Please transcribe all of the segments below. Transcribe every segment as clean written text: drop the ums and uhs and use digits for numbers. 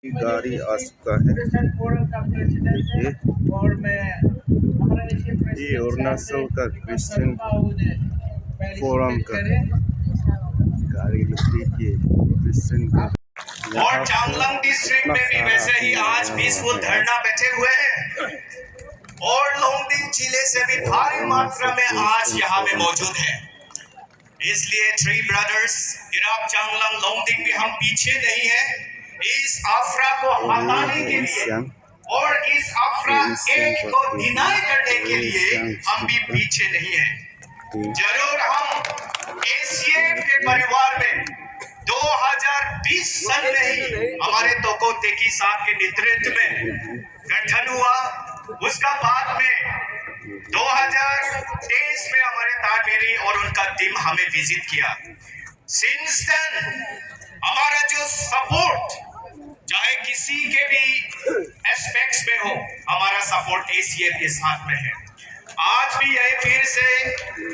गाड़ी आ चुका है। देखिए ये अरुणाचल का क्रिश्चियन फोरम का गाड़ी देखिए क्रिश्चियन का। और चांगलांग डिस्ट्रिक्ट में भी वैसे ही आज पीसफुल धरना बैठे हुए हैं और लोंगडिंग जिले से भी भारी मात्रा में आज यहाँ पे मौजूद है। इसलिए three brothers Iraq Changlang Longding भी हम पीछे नहीं है इस अफरा को हटाने के लिए और इस अफरा एक को डिनाई करने के लिए हम भी पीछे नहीं है। जरूर हम एसीएफ के परिवार में 2020 सन में ही हमारे तोको तेकी साहब के नेतृत्व में गठन हुआ। उसका बाद में 2023 में हमारे ताजबेरी और उनका टीम हमें विजिट किया। सिंस देन हमारा जो सपोर्ट चाहे किसी के भी एस्पेक्ट्स में हो, हमारा सपोर्ट एसीएफ के साथ में है। आज भी यही फिर से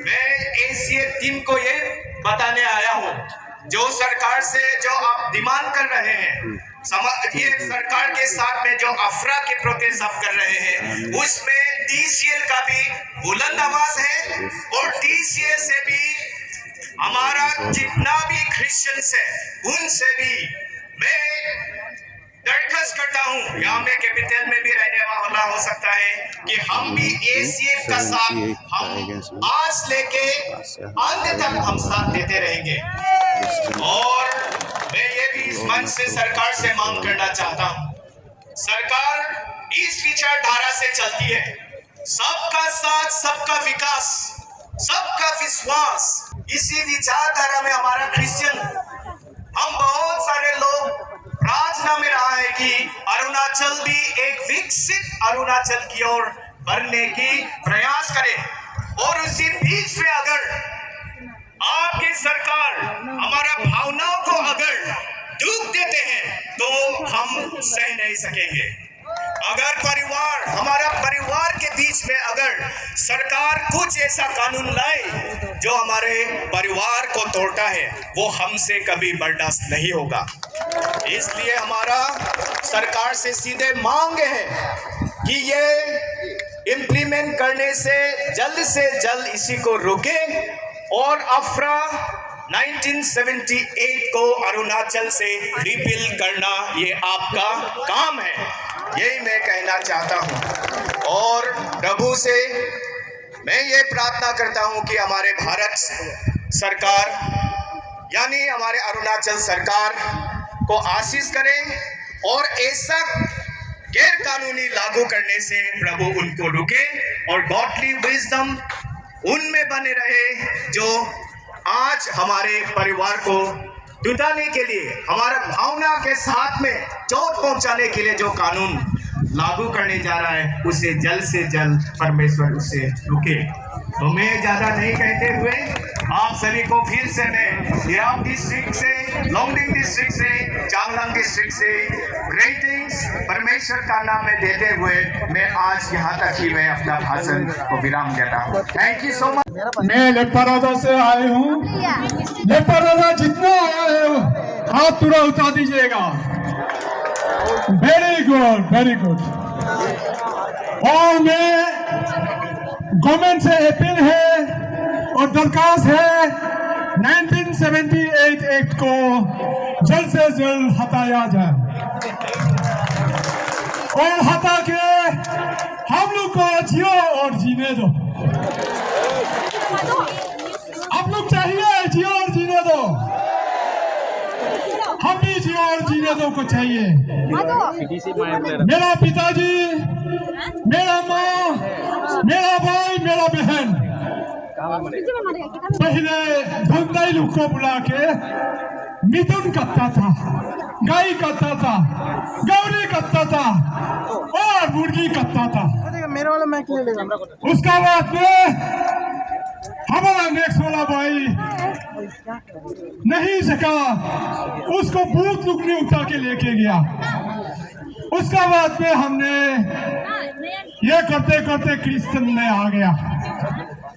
मैं एसीएफ टीम को ये बताने आया हूँ, जो सरकार से जो आप डिमांड कर रहे हैं, ये सरकार के साथ में जो अफरा के प्रोटेस्ट आप कर रहे हैं, उसमें टीसीएल का भी बुलंद आवाज है और टीसीएल से भी हमारा जितना भी क्रिश्चियंस है उनसे भी मैं दरखास्त करता हूँ। यहाँ में कैपिटल में भी रहने वाला हो सकता है कि हम भी एसीएफ का साथ हम आज लेके अंत तक हम साथ देते रहेंगे। और मैं ये भी इस मंच से सरकार से मांग करना चाहता हूँ, सरकार इस विचारधारा से चलती है, सबका साथ सबका विकास सबका विश्वास। इसी विचारधारा में हमारा क्रिश्चियन हम बहुत सारे लोग प्रार्थना में रहा है कि अरुणाचल भी एक विकसित अरुणाचल की ओर बढ़ने की प्रयास करे। और उसी बीच में अगर आपकी सरकार हमारा भावनाओं को अगर दुख देते हैं तो हम सह नहीं सकेंगे। अगर परिवार हमारा परिवार के बीच में अगर सरकार कुछ ऐसा कानून लाए जो हमारे परिवार को तोड़ता है, वो हमसे कभी बर्दाश्त नहीं होगा। इसलिए हमारा सरकार से सीधे मांग है कि ये इम्प्लीमेंट करने से जल्द इसी को रोके और अफरा 1978 को अरुणाचल से रिपील करना ये आपका काम है, यही मैं कहना चाहता हूँ। और प्रभु से मैं ये प्रार्थना करता हूँ कि हमारे भारत सरकार यानी हमारे अरुणाचल सरकार को आशीष करें और ऐसा गैर कानूनी लागू करने से प्रभु उनको रुके और गॉडली विजडम उनमें बने रहे, जो आज हमारे परिवार को टूटाने के लिए हमारा भावना के साथ में चोट पहुंचाने के लिए जो कानून लागू करने जा रहा है, उसे जल्द से जल्द परमेश्वर उसे रुके। तो मैं ज्यादा नहीं कहते हुए आप सभी को फिर से मैं इराक डिस्ट्रिक्ट से, लोंगडिंग डिस्ट्रिक्ट से, चांगलांग डिस्ट्रिक्ट से ग्रीटिंग्स परमेश्वर का नाम में देते हुए मैं आज यहाँ तक ही मैं अपना भाषण को विराम देता हूँ। Thank you so much. मैं लेपरादा से आए हूँ। लेपरादा जितना आए हो हाथ पूरा उठा दीजिएगा। Very good very good. और मैं गवर्नमेंट से अपील है और दरखास्त है 1978 एक्ट को जल्द से जल्द हटाया जाए और हटा के हम लोग को जियो और जीने दो। आप लोग चाहिए जियो और जीने दो, हम भी जियो और जीने दो को चाहिए। मेरा पिताजी, मेरा माँ, मेरा भाई, मेरा बहन पहले धंधाई लोग को बुला के मिथुन करता था, गाय करता था, गौरी करता था और मुर्गी करता था। उसका बाद में हमारा नेक्स्ट वाला भाई नहीं सका, उसको भूत लुक ने उठा के लेके गया। उसका बाद में हमने ये करते करते क्रिश्चियन में आ गया,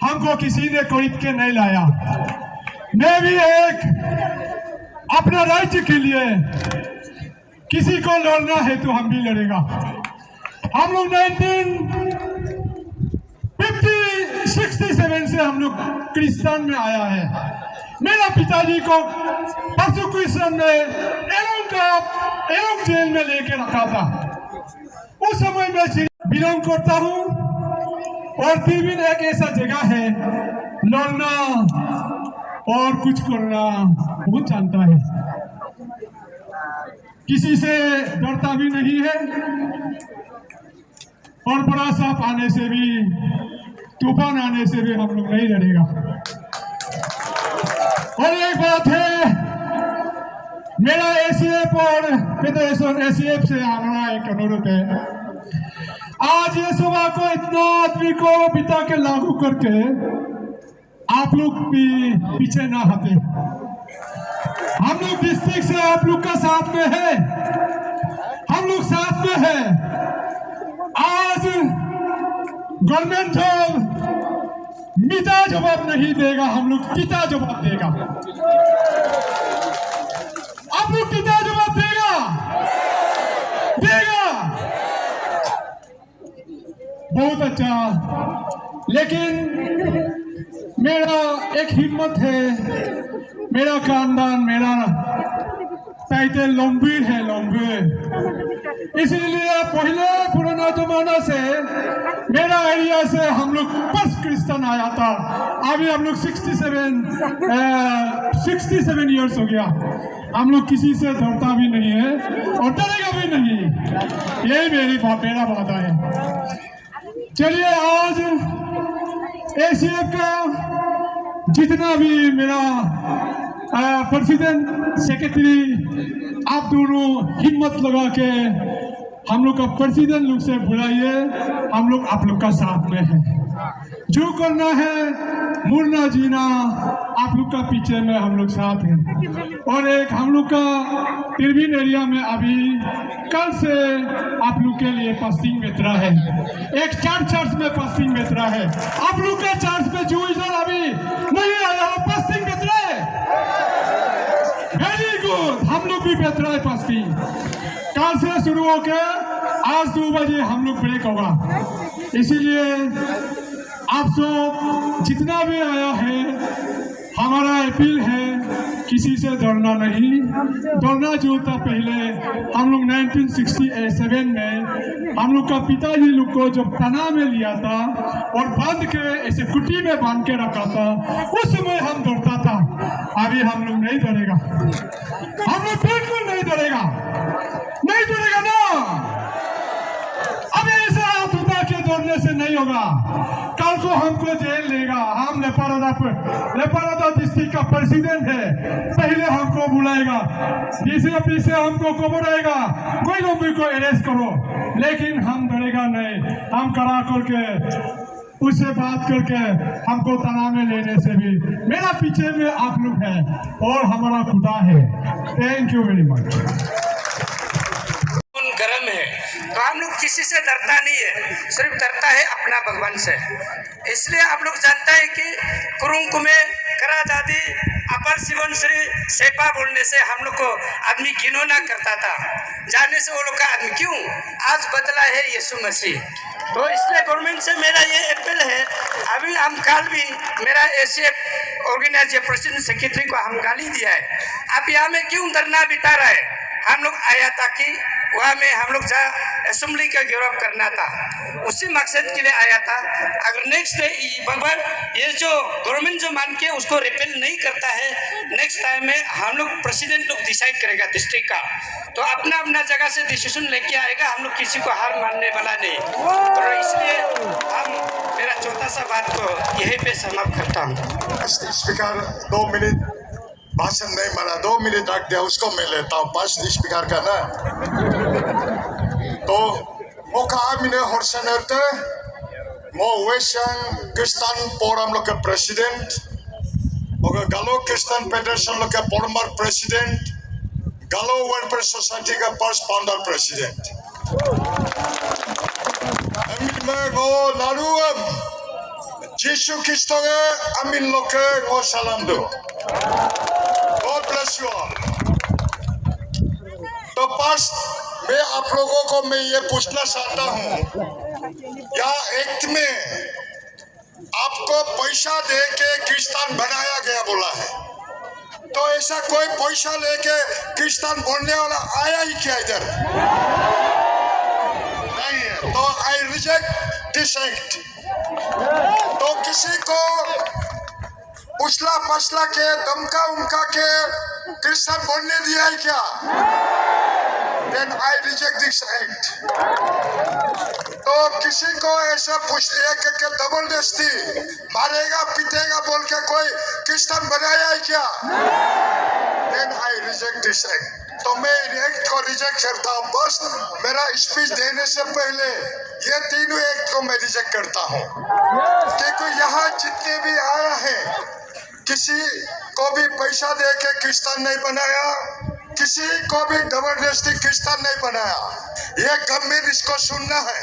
हमको किसी ने खरीद के नहीं लाया। मैं भी एक अपने राज्य के लिए किसी को लड़ना है तो हम भी लड़ेगा। हम लोग 1967 से हम लोग क्रिश्चियन में आया है। मेरा पिताजी को परसों क्रिश्चियन में एलोंग जेल में लेके रखा था। उस समय मैं बिलोंग करता हूँ और तिरबिन एक ऐसा जगह है लड़ना और कुछ करना बहुत जानता है, किसी से डरता भी नहीं है और बड़ा सांप आने से भी तूफान आने से भी हम लोग नहीं डरेगा। और एक बात है, मेरा एसीएफ और फेडरेशन एसीएफ से हमारा एक अनुरोध है, आज ये सभा को इतना आदमी को बिता के लागू करके आप लोग भी पीछे ना हटे। हम लोग डिस्ट्रिक्ट से आप लोग का साथ में है, हम लोग साथ में है। आज गवर्नमेंट जॉब मीठा जवाब नहीं देगा, हम लोग तीता जवाब देगा। आप लोग तीता जवाब देगा। बहुत अच्छा, लेकिन मेरा एक हिम्मत है, मेरा खानदान, मेरा टाइटल लंबीर है, लंबीर। इसीलिए पहले पुराना जमाना से मेरा एरिया से हम लोग फर्स्ट क्रिश्चियन आया था। अभी हम लोग 67 इयर्स हो गया। हम लोग किसी से डरता भी नहीं है और डरेगा भी नहीं। यही मेरा वादा है। चलिए, आज एसीएफ का जितना भी मेरा प्रेसिडेंट सेक्रेटरी, आप दोनों हिम्मत लगा के हम लोग का प्रेसिडेंट लोग से बुलाइए। हम लोग आप लोग का साथ में है, जो करना है मुड़ना जीना आप लोग का पीछे में हम लोग साथ हैं। और एक हम लोग का तिरबिन एरिया में अभी कल से आप लोग के लिए फास्टिंग बेतरा है। एक चर्च में फास्टिंग बेतरा है। आप लोग का चर्च में जो इधर अभी नहीं आया वो फास्टिंग बेतरा है। वेरी गुड, हम लोग भी बेतरा है फास्टिंग। कल से शुरू होकर आज 2 बजे हम लोग ब्रेक होगा। इसीलिए आप सब जितना भी आया है, हमारा अपील है किसी से डरना नहीं। डरना जो था पहले हम लोग 1967 में हम लोग का पिताजी लोग को जब तनाव में लिया था और बांध के ऐसे कुटी में बांध के रखा था, उस समय हम डरता था। अभी हम लोग नहीं डरेगा, हम लोग बिल्कुल नहीं डरेगा, नहीं डरेगा ना। अभी ऐसा हाथ उठा के दौड़ने से नहीं होगा। कल को हमको जेल लेगा। हम लेपारादा डिस्ट्रिक्ट का प्रेसिडेंट है, पहले हमको बुलाएगा, डीसीपी से हमको खबर आएगा कोई लोग को अरेस्ट करो, लेकिन हम डरेगा नहीं। हम कड़ा करके उससे बात करके हमको तनाव में लेने से भी मेरा पीछे में आप लोग हैं और हमारा खुदा है। Thank you very much. गरम है तो हम लोग किसी से डरता नहीं है, सिर्फ डरता है अपना भगवान से। इसलिए आप लोग जानता है कि कुरुंग कुमे करा दादी अपर शिवन श्री सेपा बोलने से हम लोग को आदमी घिनौना करता था, जाने से वो लोग का आदमी क्यों आज बदला है यीशु मसीह। तो इसलिए गवर्नमेंट से मेरा ये अपील है, अभी हम कल भी मेरा एसीएफ ऑर्गेनाइजर प्रेसिडेंट सेक्रेटरी को हम गाली दिया है, आप यहाँ में क्यों धरना बिता रहा है। हम लोग आया था कि वहाँ में हम लोग असेंबली का घेराव करना था, उसी मकसद के लिए आया था। अगर नेक्स्ट डे ये जो गवर्नमेंट जो मान के उसको रिपेल नहीं करता है, नेक्स्ट टाइम में हम लोग प्रेसिडेंट लोग डिसाइड करेगा डिस्ट्रिक्ट का, तो अपना अपना जगह से डिसीजन लेके आएगा। हम लोग किसी को हार मानने वाला नहीं। तो इसलिए हम मेरा छोटा सा बात को यहीं पे समाप्त करता हूँ। स्पीकर 2 मिनट भाषण नहीं मारा, 2 मिनट रख दिया, उसको मैं लेता हूँ 5 स्पीकर का ना। तो वो कहा मैंने हर्षण होते मो वेशन क्रिस्तान फोरम लोग के प्रेसिडेंट और गालो क्रिस्तान फेडरेशन लोग के फॉर्मर प्रेसिडेंट, गालो वेलफेयर सोसाइटी का फर्स्ट फाउंडर प्रेसिडेंट। मैं वो नारुम जीसु क्रिस्तो के अमीन लोग के वो सलाम दो। God bless you all. तो पास मैं आप लोगों को मैं ये पूछना चाहता हूँ, या एक्ट में आपको पैसा दे के क्रिश्चियन बनाया गया बोला है, तो ऐसा कोई पैसा लेके क्रिश्चियन बनने वाला आया ही क्या इधर? नहीं है। तो आई रिजेक्ट दिस एक्ट। तो किसी को उछला पछला के धमका उमका के क्रिश्चियन बनने दिया है क्या? Then I reject this act. तो किसी को ऐसा पूछते कि जबरदस्ती मारेगा पीटेगा बोल के कोई क्रिश्चियन बनाया है क्या? Then I reject this act. तो मैं एक्ट को रिजेक्ट करता हूँ। बस मेरा स्पीच देने से पहले ये तीनों एक्ट को मैं रिजेक्ट करता हूँ, क्योंकि यहाँ जितने भी आया है किसी को भी पैसा दे के क्रिश्चियन नहीं बनाया, किसी को भी जबरदस्ती क्रिश्चियन नहीं बनाया। ये गवर्नमेंट इसको सुनना है।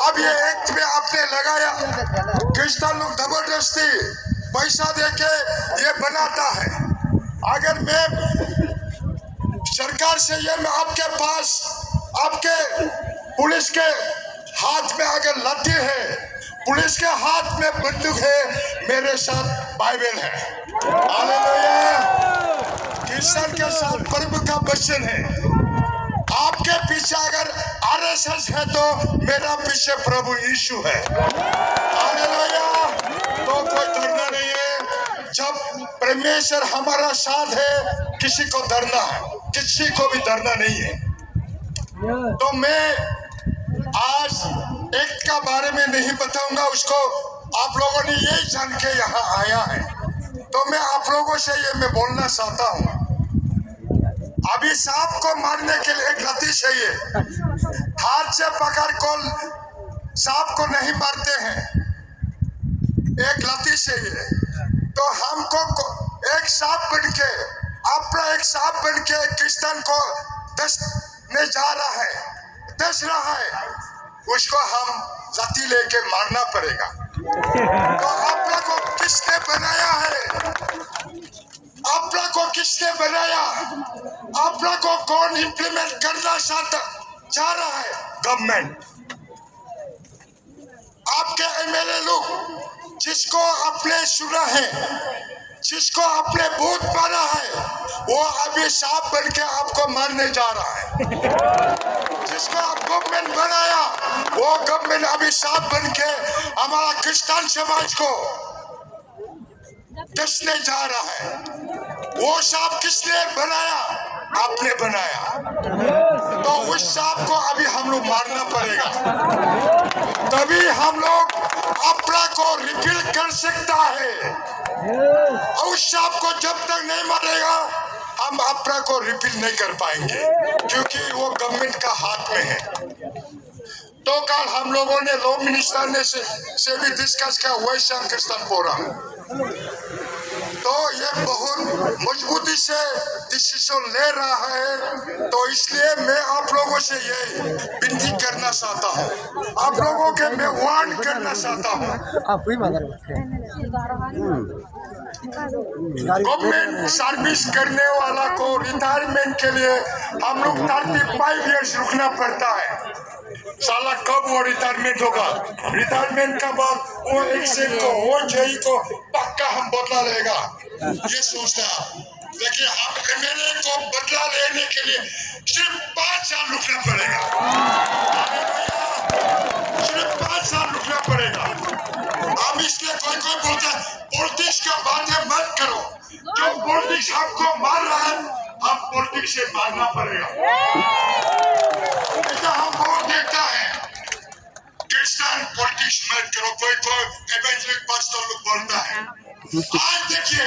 अब ये एक्ट में आपने लगाया क्रिश्चियन लोग जबरदस्ती पैसा दे के ये बनाता है। अगर मैं सरकार से ये मैं आपके पास आपके पुलिस के हाथ में अगर लाठी है, पुलिस के हाथ में बंदूक है, मेरे साथ बाइबल है, हालेलुया, क्रिश्चियन के साथ प्रभु का वचन है। आपके पीछे अगर आरएसएस है तो मेरा पीछे प्रभु यीशु है, हालेलुया। तो कोई डरना नहीं है। जब परमेश्वर हमारा साथ है, किसी को डरना है, किसी को भी डरना नहीं है। तो मैं आज एक्ट का बारे में नहीं बताऊंगा, उसको आप लोगों ने यही जान के यहाँ आया है। तो मैं आप लोगों से ये मैं बोलना चाहता हूँ, अभी सांप को मारने के लिए एक लाठी चाहिए। हाथ से पकड़ को सांप को नहीं मारते हैं, एक लाठी चाहिए। तो हमको एक सांप बन के, अपना एक सांप बन के क्रिश्चियन को डसने जा रहा है, डस रहा है, उसको हम लाठी लेके मारना पड़ेगा। तो अपना को किसने बनाया है? अपना को किसने बनाया? अपना को कौन इम्प्लीमेंट करना चाह रहा है? गवर्नमेंट। आपके एमएलए लोग जिसको आपने सुना है, जिसको आपने भूत मारा है, वो अभी सांप बन के आपको मारने जा रहा है। जिसको आप गवर्नमेंट बनाया, वो गवर्नमेंट अभी सांप बन के हमारा क्रिश्चियन समाज को डसने जा रहा है। वो सांप किसने बनाया? आपने बनाया। तो उस सांप को अभी हम लोग मारना पड़ेगा, तभी हम लोग अपना को रिपील कर सकता है। और उस सांप को जब तक नहीं मारेगा, हम अपना को रिपील नहीं कर पाएंगे, क्योंकि वो गवर्नमेंट का हाथ में है। तो कल हम लोगों ने लॉ मिनिस्टर ने से भी डिस्कस किया वैश्य क्रिश्चियन फोरम। तो ये बहुत मजबूती से डिसीजन ले रहा है। तो इसलिए मैं आप लोगों से ये विनती करना चाहता हूँ, आप लोगों के मैं वार्न करना चाहता हूँ। गवर्नमेंट सर्विस करने वाला को रिटायरमेंट के लिए हम लोग 35 ईयर्स रुकना पड़ता है। साला कब वो रिटायरमेंट होगा? रिटायरमेंट का बाद वो एक्सेल को, वो जेई को पक्का हम बदला लेगा, ये सोचता है। लेकिन हम एमएलए को बदला लेने के लिए सिर्फ 5 साल रुकना पड़ेगा, सिर्फ 5 साल रुकना पड़ेगा। हम इसलिए कोई बोलता है पॉलिटिक्स की बातें मत करो, जो पॉलिटिक्स हमको मार रहा है, हम पॉलिटिक्स से मारना पड़ेगा। हम बहुत देखता है क्रिश्चियन पॉलिटिक्स मत करो, कोई एवेंजलिक पास्टर लोग बोलता है। आज देखिए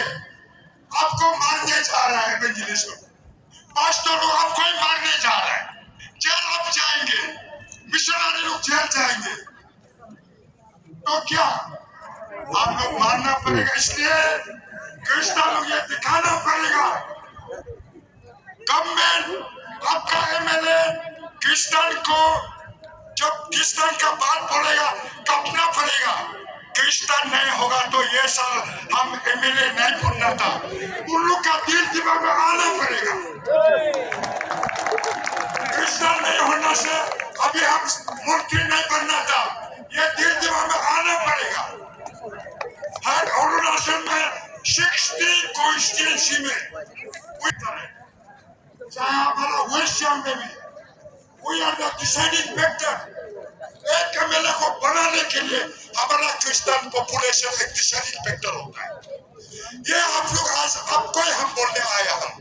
आपको मारने जा रहा है एवेंजलिस्ट पास्टर लोग, आपको ही मारने जा रहा है। जेल आप जाएंगे, मिशनरी लोग जेल जाएंगे, तो क्या आप लोग मारना पड़ेगा? इसलिए क्रिश्चियन लोग ये दिखाना पड़ेगा, गवर्नमेंट आपका एमएलए क्रिश्चियन को जब क्रिश्चियन का बात बोलेगा काटना पड़ेगा। क्रिश्चियन नहीं होगा तो ये साल हम एमएलए नहीं बनना था। उन लोग का दिल दिमाग में आना पड़ेगा। क्रिश्चियन नहीं होना से अभी हम मंत्री नहीं बनना था, ये दिल दिमाग में आना पड़ेगा। हर अरुणाचल में 60 कॉन्स्टिट्यूंसी में चाहे हमारा वेस्ट में भी we are the deciding factor. एक एमएलए को बनाने के लिए हमारा क्रिश्चियन पॉपुलेशन एक डिसाइडिंग फैक्टर होता है। ये आप लोग आज आपको ही हम बोलने आया हम,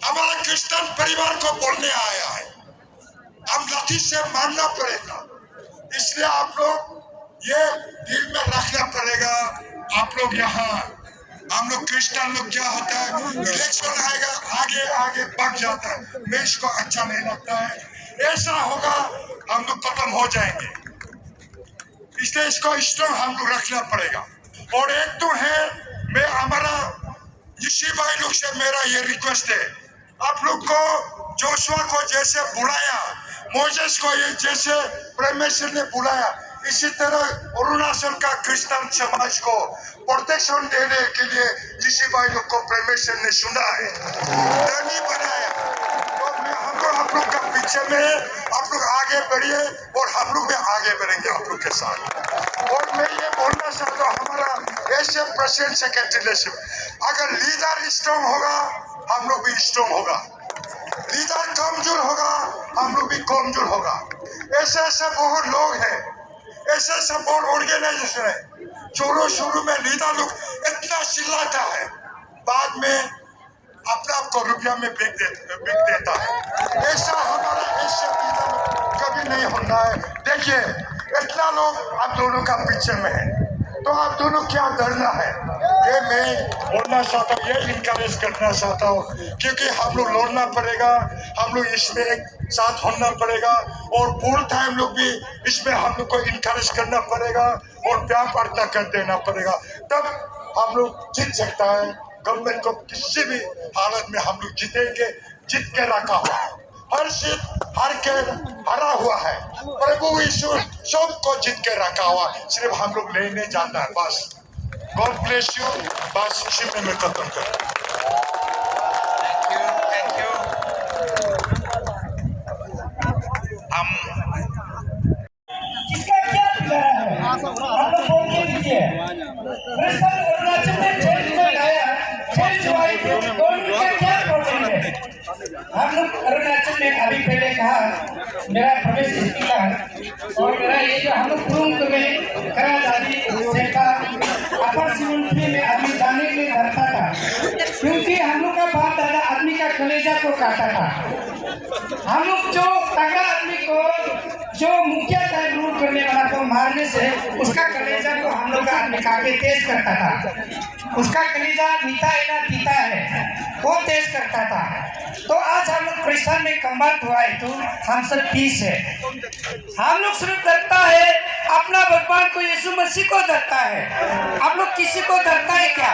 हमारा क्रिश्चियन परिवार को बोलने आया है, हम लाठी से मारना पड़ेगा। इसलिए आप लोग ये दिल में रखना पड़ेगा। आप लोग यहाँ हम लोग क्रिश्चियन लोग क्या होता है, इलेक्शन आएगा आगे आगे बढ़ जाता है, मैं इसको अच्छा नहीं लगता है। ऐसा होगा हम लोग खत्म हो जाएंगे, इसलिए इसको स्ट्रॉन्ग हम लोग रखना पड़ेगा। और एक तो है, मैं हमारा ऋषि भाई लोग से मेरा ये रिक्वेस्ट है, आप लोग को जोशुआ को जैसे बुलाया, मोजेस को ये जैसे परमेश्वर ने बुलाया, इसी तरह अरुणाचल का क्रिश्चियन समाज को प्रोटेक्शन देने के लिए ऋषि भाई लोग को परमेश्वर ने सुना है, नहीं बनाया। तो मैं हमको आप लोग का पीछे में, आप लोग आगे बढ़िए और हम लोग भी आगे बढ़ेंगे आप लोग के साथ। और मैं ये बोलना चाहता हूँ, हमारा ऐसे प्रेसिडेंट सेक्रेटरी अगर लीडर स्ट्रॉन्ग होगा हम लोग भी स्ट्रॉन्ग होगा, लीडर कमजोर होगा हम लोग भी कमजोर होगा। ऐसे ऐसे बहुत लोग हैं, ऐसे ऐसे बहुत ऑर्गेनाइजेशन है, शुरू में लीडर लोग इतना चिल्लाता है, बाद में अपने आप को रुपया में बिक देता है। ऐसा हमारा ऐसे लीडर कभी नहीं होता है। देखिए इतना लोग आप दोनों का पीछे में है, तो आप दोनों क्या डरना है, ये मैं बोलना चाहता हूँ, ये इनकरेज करना चाहता हूँ, क्योंकि हम लोग लड़ना पड़ेगा, हम लोग इसमें एक साथ होना पड़ेगा और पूर्ण टाइम लोग भी इसमें हम लोग को इनकरेज करना पड़ेगा और प्यार प्रार्थना कर देना पड़ेगा, तब हम लोग जीत सकता है। गवर्नमेंट को किसी भी हालत में हम लोग जीतेंगे, जीत के रखा हुआ है, हर सीट हरा हुआ है, प्रभु यीशु सबको जीत के रखा हुआ, सिर्फ हम लोग लेने जाना है बस। गॉड ब्लेस यू, बस इसी में मैं खत्म करूँ। Thank you. हम इसका क्या बिगाड़ा है, आप लोग बोल के दीजिए। क्रिश्चियन अरुणाचल में चर्च में गया, चर्च वाले गवर्नमेंट का क्या प्रॉब्लम है। हम लोग अरुणाचल में अभी पहले कहा, मेरा प्रवेश स्पीकर और मेरा ये जो हम लोग कुरुंग में करा दादी सेका अपर सीमेंट्री में अभी जाने के लिए डरता था, क्योंकि हम लोग का बाप दादा आदमी का कलेजा को काटा था। हम लोग जो तगड़ा आदमी को, जो मुखिया टाइप रूल करने वाला को मारने से उसका कलेजा को हम लोग का आदमी काटे तेज करता था, उसका कलेजा नीता है ना पीता है, वो तेज करता था। तो आज हम लोग क्रिश्चियन में कन्वर्ट हुआ है, तो हम सब पीस है। हम लोग सिर्फ डरता है अपना भगवान को, यीशु मसीह को डरता है। आप लोग किसी को डरता है क्या?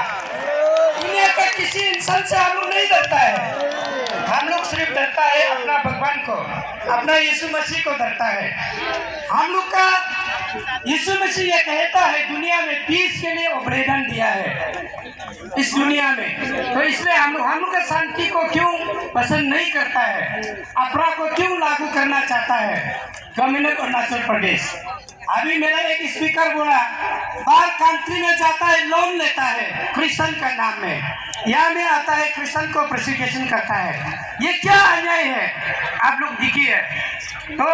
दुनिया का किसी इंसान से हम लोग नहीं डरता है, हम लोग सिर्फ डरता है अपना भगवान को, अपना यीशु मसीह को डरता है। हम लोग का यीशु मसीह ये कहता है दुनिया में पीस के लिए वो बलिदान दिया है इस दुनिया में, तो इसलिए हम लोग का शांति को क्यों पसंद नहीं करता है, अपराध को क्यों लागू करना चाहता है गवर्नमेंट अरुणाचल प्रदेश। अभी मेरा एक स्पीकर बोला, बाहर कंट्री में जाता है लोन लेता है क्रिश्चियन का नाम में, यहाँ में आता है क्रिश्चियन को प्रोसिक्यूशन करता है, ये क्या अन्याय है आप लोग देखिए। तो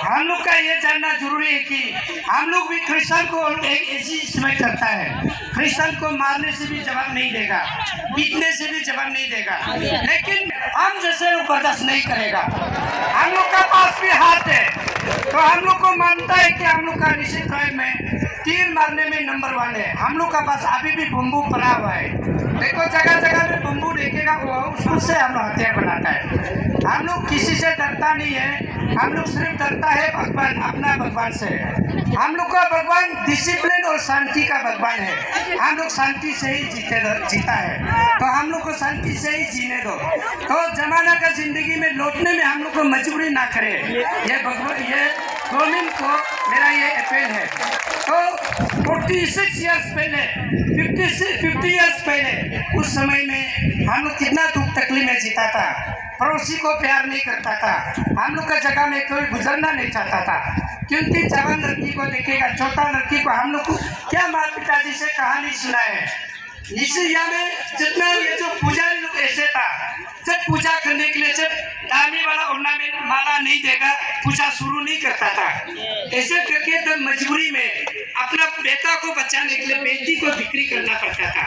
हम लोग का ये जानना जरूरी है कि हम लोग भी क्रिश्चियन को एक ऐसी इस्तेमाल करता है, क्रिश्चियन को मारने से भी जवाब नहीं देगा, पीटने से भी जवाब नहीं देगा, लेकिन हम जैसे लोग बर्दाश्त नहीं करेगा। हम लोग का पास भी हाथ है, तो हम लोग को मानता है कि हम लोग का निश्चित ट्राइब में तीर मारने में नंबर 1 है। हम लोग का पास अभी भी बम्बू पड़ा हुआ है, देखो जगह जगह में बम्बू देखेगा वो उससे हम लोग हथियार बनाता है। हम लोग किसी से डरता नहीं है, हम लोग सिर्फ डरता है भगवान, अपना भगवान से। हम लोग का भगवान डिसिप्लिन और शांति का भगवान है, हम लोग शांति से ही जीता है, तो हम लोग को शांति से ही जीने दो। तो जमाना का जिंदगी में लौटने में हम लोग को मजबूरी ना करे, ये भगवान, ये गवर्नमेंट को मेरा ये अपील है। तो 46 ईयर्स पहले, 50 ईयर्स पहले, उस समय में हम लोग कितना दुख तकलीफ में जीता था, पड़ोसी को प्यार नहीं करता था। हम लोग का जगह में कोई गुजरना नहीं चाहता था, क्योंकि जवान लड़की को देखेगा, छोटा लड़की को। हम लोग को क्या माता पिताजी से कहानी सुना है, निश्चिया में जितना ये जो पुजारी लोग ऐसे था, जब पूजा करने के लिए जब दामी वाला ऑर्नामेंट माला नहीं देगा पूजा शुरू नहीं करता था। ऐसे करके तो मजबूरी में अपना बेटा को बचाने के लिए बेटी को बिक्री करना पड़ता था।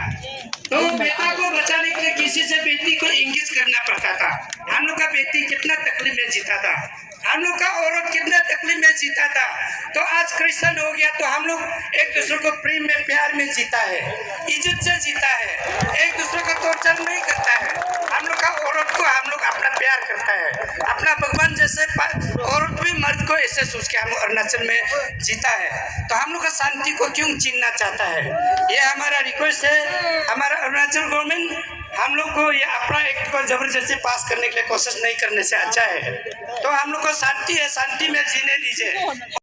तो बेटा को बचाने के लिए किसी से बेटी को इंगित करना पड़ता था। हम लोग का बेटी कितना तकलीफ में जीता था, हम लोग का औरत कितना तकलीफ में जीता था। तो आज क्रिश्चियन हो गया तो हम लोग एक दूसरे को प्रेम में प्यार में जीता है, इज्जत से जीता है, एक दूसरे को टॉर्चर नहीं करता है। हम लोग का औरत को हम लोग अपना प्यार करता है, अपना भगवान जैसे औरत भी मर्द को ऐसे सोच के हम अरुणाचल में जीता है। तो हम लोग का शांति को क्यों छीनना चाहता है? ये हमारा रिक्वेस्ट है। हमारा अरुणाचल गवर्नमेंट हम लोग को ये अपना एक्ट को जबरदस्ती पास करने के लिए कोशिश नहीं करने से अच्छा है। तो हम लोग को शांति है, शांति में जीने दीजिए।